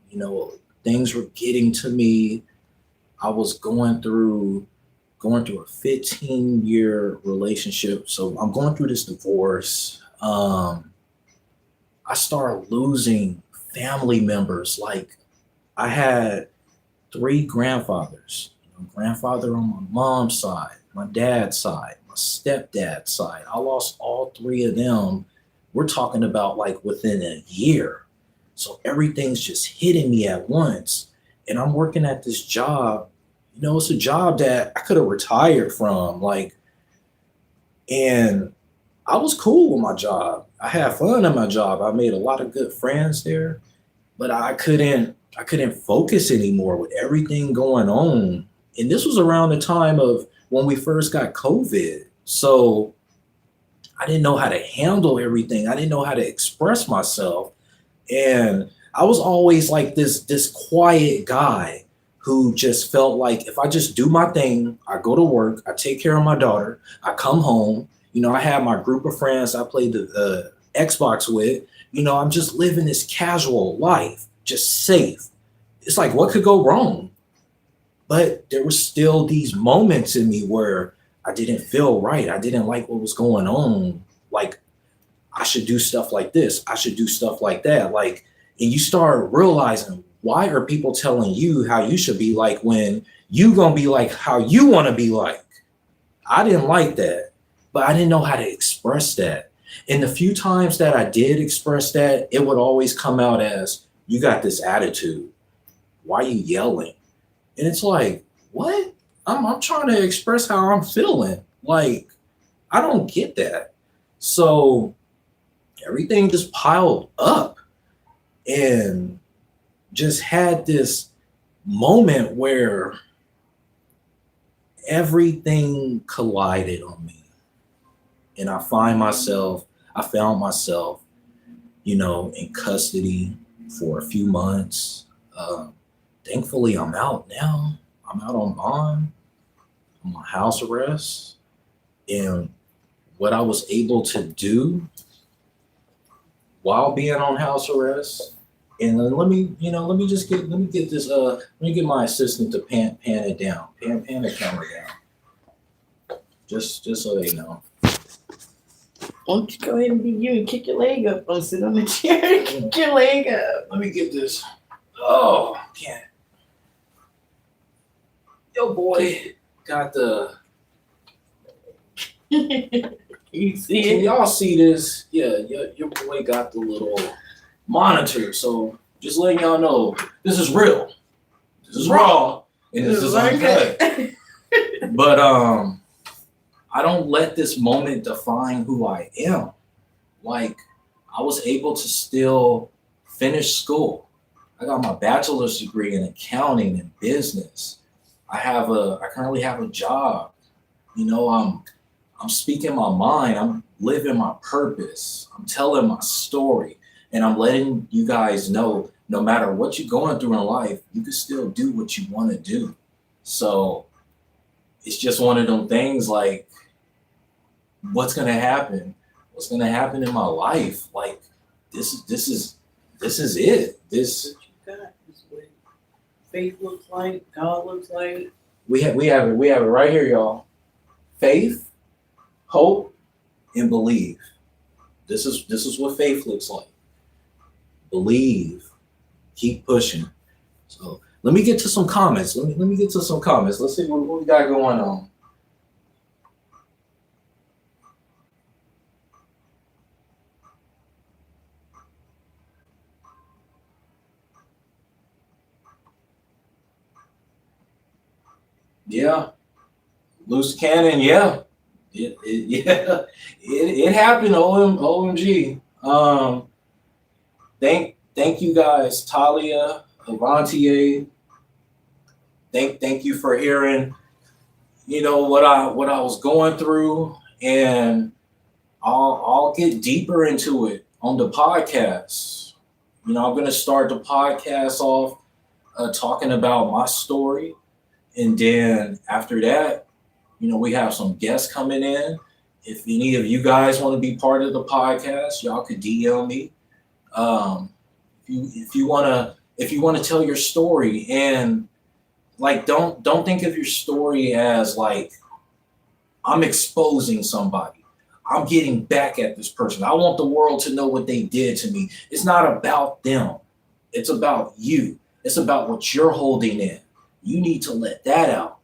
You know, things were getting to me. I was going through a 15-year relationship. So I'm going through this divorce. I started losing family members. Like, I had 3 grandfathers. Grandfather on my mom's side, my dad's side, my stepdad's side. I lost all 3 of them. We're talking about like within a year. So everything's just hitting me at once. and I'm working at this job. You know, it's a job that I could have retired from. Like, and I was cool with my job. I had fun at my job. I made a lot of good friends there, but I couldn't focus anymore with everything going on. And this was around the time of when we first got COVID. So I didn't know how to handle everything. I didn't know how to express myself. And I was always like this quiet guy who just felt like if I just do my thing, I go to work, I take care of my daughter, I come home, you know, I have my group of friends I play the Xbox with, you know, I'm just living this casual life, just safe. It's like what could go wrong? But there were still these moments in me where I didn't feel right. I didn't like what was going on. Like I should do stuff like this. I should do stuff like that. Like, and you start realizing why are people telling you how you should be like when you gonna be like how you want to be like. I didn't like that, but I didn't know how to express that. And the few times that I did express that, it would always come out as you got this attitude. Why are you yelling? And it's like, what? I'm trying to express how I'm feeling. Like, I don't get that. So everything just piled up and just had this moment where everything collided on me. And I found myself, you know, in custody for a few months. Thankfully, I'm out now. I'm out on bond. I'm on house arrest. And what I was able to do while being on house arrest. And then let me get this let me get my assistant to pan it down. Pan the camera down. Just so they know. Why don't you go ahead and be you and kick your leg up or sit on the chair and kick your leg up? Let me get this. Oh, can't. Yo boy got the You see can it? y'all see this? Yeah, your boy got the little monitor. So just letting y'all know this is real. This is raw. And this is uncut. But I don't let this moment define who I am. Like I was able to still finish school. I got my bachelor's degree in accounting and business. I currently have a job. You know, I'm speaking my mind. I'm living my purpose. I'm telling my story. And I'm letting you guys know no matter what you're going through in life, you can still do what you want to do. So it's just one of them things like, what's gonna happen? What's gonna happen in my life? Like this is it. This God, this is what faith looks like, God looks like. we have it right here, y'all. Faith, hope, and believe. This is what faith looks like. Believe, keep pushing. So let me get to some comments. Let me get to some comments. Let's see what we got going on. Yeah, loose cannon. Yeah, it happened. OMG. Thank you guys, Talia, Avantier. Thank you for hearing, you know, what I was going through, and I'll get deeper into it on the podcast. You know, I'm gonna start the podcast off talking about my story, and then after that, you know, we have some guests coming in. If any of you guys want to be part of the podcast, y'all could DM me. If you wanna tell your story, and like don't think of your story as like I'm exposing somebody. I'm getting back at this person. I want the world to know what they did to me. It's not about them. It's about you. It's about what you're holding in. You need to let that out.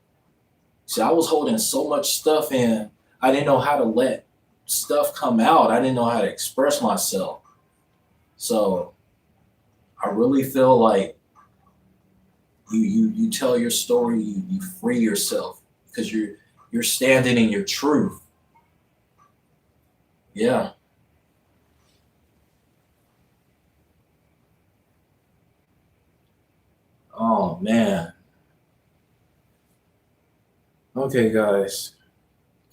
See, I was holding so much stuff in. I didn't know how to let stuff come out. I didn't know how to express myself. So I really feel like, you tell your story, you free yourself because you're standing in your truth. Yeah. Oh man. Okay, guys,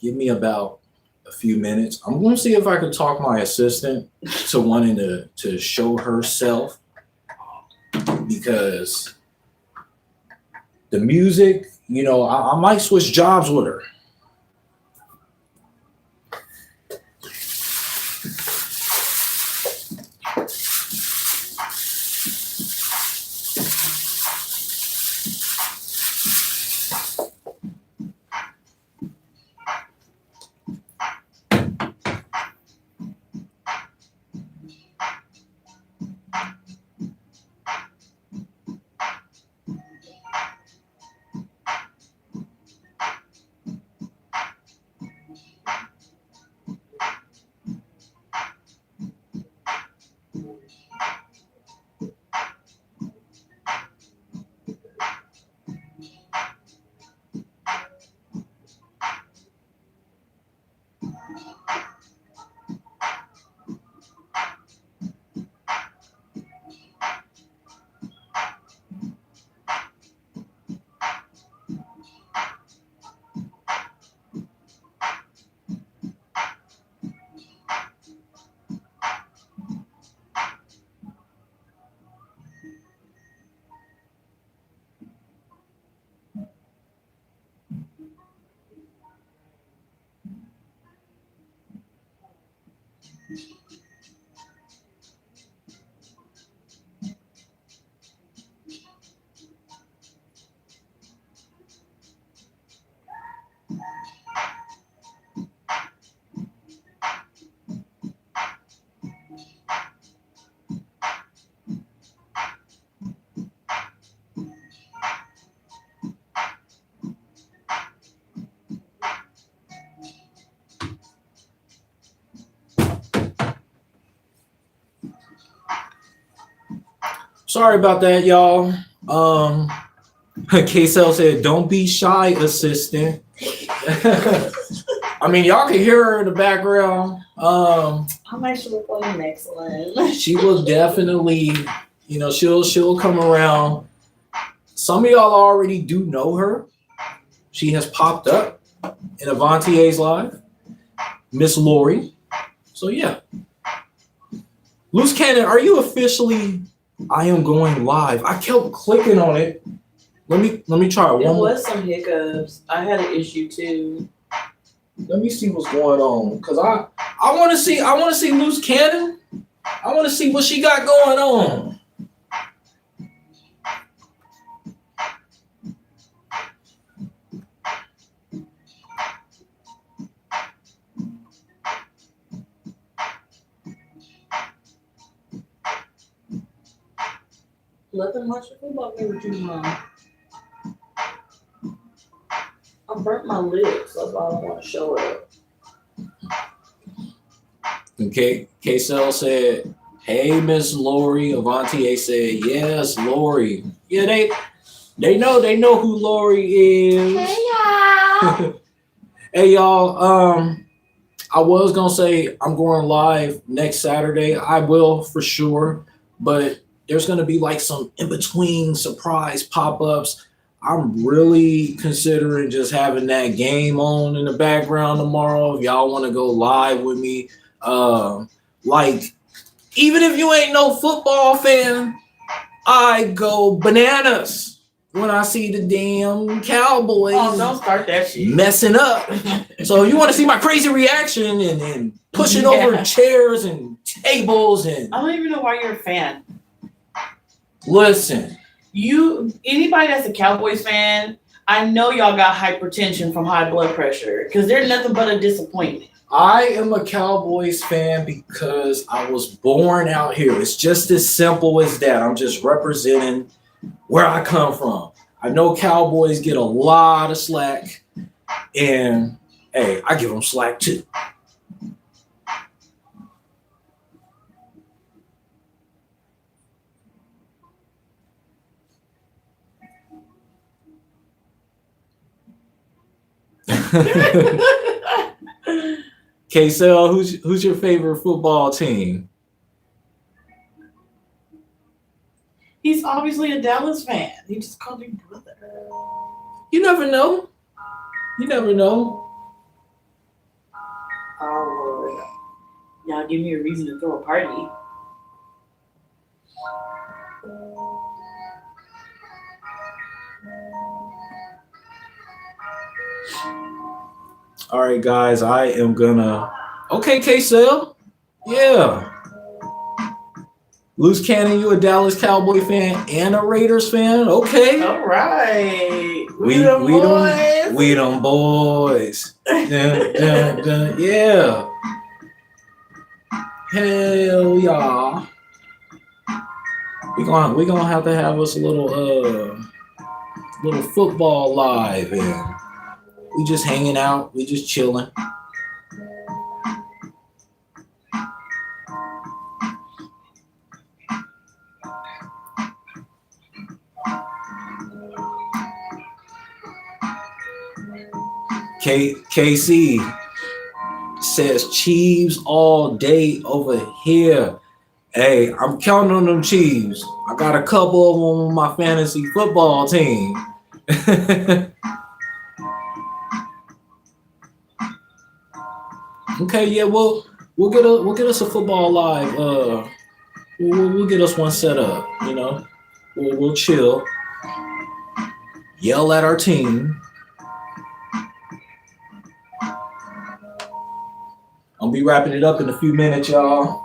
give me about a few minutes. I'm going to see if I can talk my assistant to wanting to show herself because the music, I might switch jobs with her. Sorry about that, y'all. K-Cell said, "Don't be shy, assistant." I mean, y'all can hear her in the background. I'm actually playing next one. She will definitely, she'll come around. Some of y'all already do know her. She has popped up in Avantier's live, Miss Lori. So yeah, Loose Cannon, are you officially? I am going live. I kept clicking on it. Let me try it There one more. was some hiccups. I had an issue too. Let me see what's going on, cause I want to see Loose Cannon. I want to see what she got going on. Let them watch the football game with you, Mom. I burnt my lips. That's why I don't want to show it. Okay, K-Cell said, "Hey, Miss Lori." Avanti said, "Yes, Lori." Yeah, they know who Lori is. Hey, y'all. Hey, y'all. I was gonna say I'm going live next Saturday. I will for sure, but there's gonna be like some in between surprise pop ups. I'm really considering just having that game on in the background tomorrow. If y'all want to go live with me, like even if you ain't no football fan, I go bananas when I see the damn Cowboys Oh, don't start that shit. messing up. So if you want to see my crazy reaction and pushing over chairs and tables and I don't even know why you're a fan. listen, Anybody that's a Cowboys fan, I know y'all got hypertension from high blood pressure because they're nothing but a disappointment. I am a Cowboys fan because I was born out here. It's just as simple as that. I'm just representing where I come from. I know Cowboys get a lot of slack, and hey, I give them slack too. K-Cell, who's your favorite football team? He's obviously a Dallas fan. He just called me brother. You never know. You never know. Oh Lord. Y'all give me a reason to throw a party. All right, guys, I am gonna. Okay, K-Cell. Yeah. Loose Cannon, you a Dallas Cowboy fan and a Raiders fan? Okay. All right. We them boys. Dun, dun, dun. Yeah. Hell yeah. We gonna have to have us a little football live, and we just hanging out, we just chilling. KC says Chiefs all day over here. Hey, I'm counting on them Chiefs. I got a couple of them on my fantasy football team. Okay, yeah, we'll get us a football live. We'll get us one set up. You know, we'll chill, yell at our team. I'll be wrapping it up in a few minutes, y'all.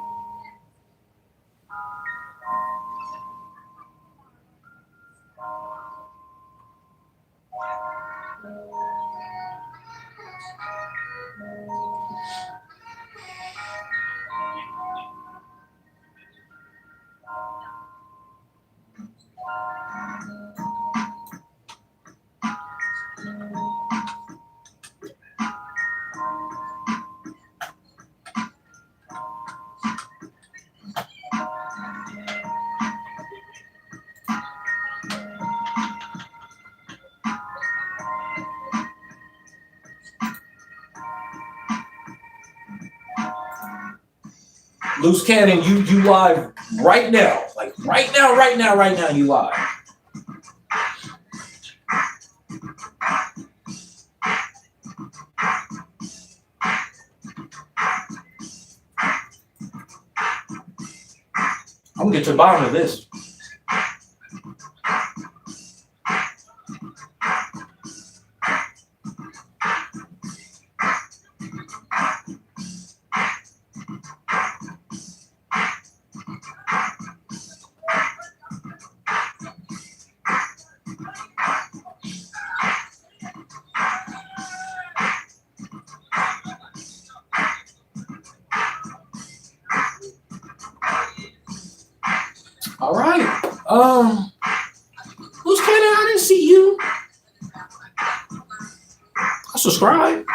Loose Cannon, you live right now. Like right now, you live. I'm gonna get to the bottom of this. All right. Loose Cannon, I didn't see you. I subscribe.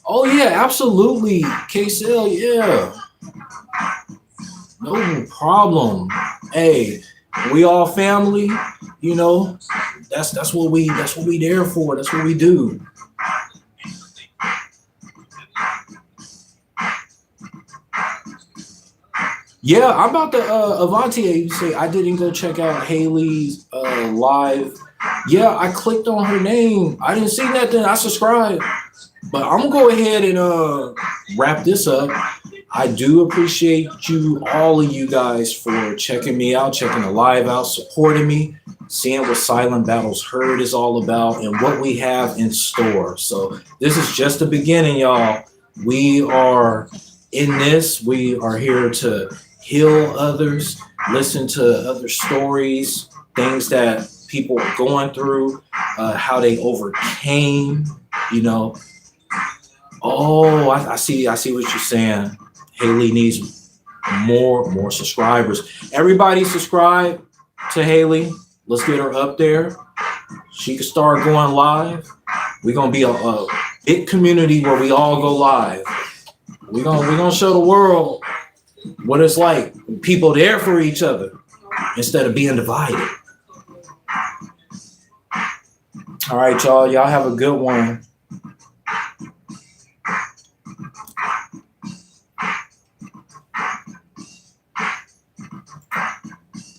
Oh yeah, absolutely. K-Cell, yeah. No problem. Hey, we all family, you know. That's what we there for. That's what we do. Yeah, I'm about to Avanti, you say I didn't go check out Haley's live. Yeah, I clicked on her name. I didn't see nothing. I subscribed. But I'm gonna go ahead and wrap this up. I do appreciate all of you guys for checking me out, checking the live out, supporting me, seeing what Silent Battles Heard is all about and what we have in store. So this is just the beginning, y'all. We are in this. We are here to heal others, listen to other stories, things that people are going through, how they overcame, you know. Oh, I see what you're saying. Haley needs more subscribers. Everybody subscribe to Haley. Let's get her up there. She can start going live. We're gonna be a big community where we all go live. We're gonna show the world what it's like. People there for each other instead of being divided. All right, y'all. Y'all have a good one.